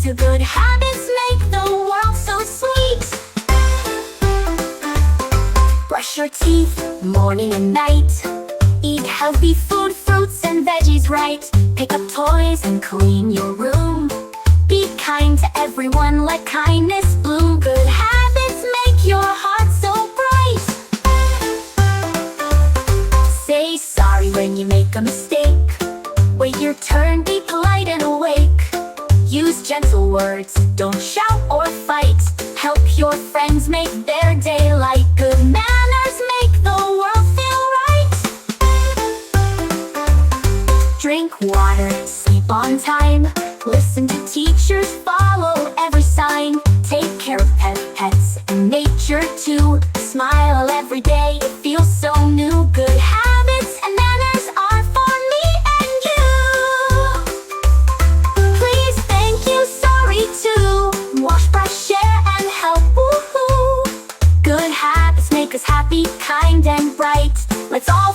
to good habits make the world so sweet. Brush your teeth morning and night. Eat healthy food, fruits and veggies right. Pick up toys and clean your room. Be kind to everyone, let kindness bloom. Good habits make your heart so bright. Say sorry when you make a mistake. Wait your turn, be polite and awake. Use gentle words, don't shout or fight. Help your friends make their day light. Good manners make the world feel right. Drink water, sleep on time. Listen to teachers, follow every sign. Take care of pets and nature too. Smile every day, it feels so new. Good habits and manners are for me and you. Please, thank you, sorry too. Wash, brush, share and help, woohoo. Good habits make us happy, kind and bright. Let's all